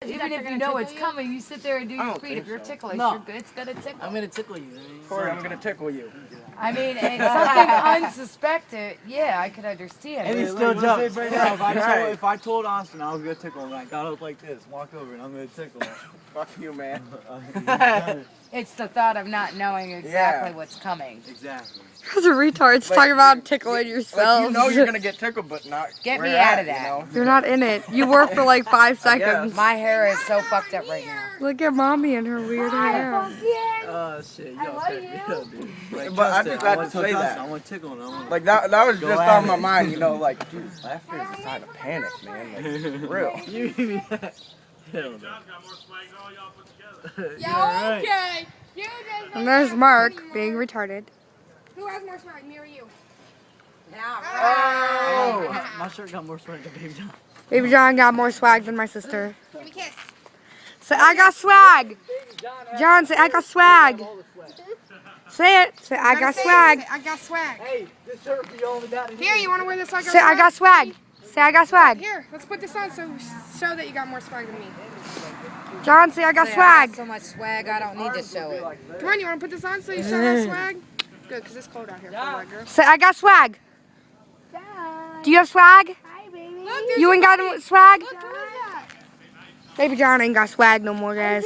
Even if you know it's coming, you sit there and do your feet. If you're ticklish, you're good. It's gonna tickle. I'm gonna tickle you. Corey, I'm gonna tickle you. I mean, it's something unsuspected. Yeah, I could understand. And he still jumps. Right now, if I told Austin I was gonna tickle him, I got up like this, walk over, and I'm gonna tickle him. Fuck you, man. It's the thought of not knowing exactly what's coming. Exactly. Because of retards Like, talking about tickling yourself. Like, you know you're gonna get tickled, but not. Get where me at, out of that. You know? You're not in it. You were for like 5 seconds. My hair is so fucked up right now. Look at mommy and her weird hair. Oh shit, yo, check me out, dude. Like, But I Justin, just had to want say that. I want to tickle him. Like that was Go just at on it. my mind, you know, like, dude, laughter is a sign of panic, man. Like, for real. You Hell no. John's got more swag than all y'all put together. Yeah, Okay. You just And there's Mark being retarded. Who has more swag, me or you? Oh! My shirt got more swag than Baby John. Baby John got more swag than my sister. Give me a kiss. Say, I got swag. John, say, I got swag. Say it. Say, I got swag. I got swag. Hey, this shirt you only got it. Here, you want to wear this like Say, I got swag. Say, I got swag. Here, let's put this on so show that you got more swag than me. John, say, I got swag. So much swag, I don't need to show it. Come on, you want to put this on so you show that swag? Good, because it's cold out here for a white girl. Say, I got swag. Do you have swag? Look, You ain't got no swag? Look, who is that? Baby John ain't got swag no more, guys.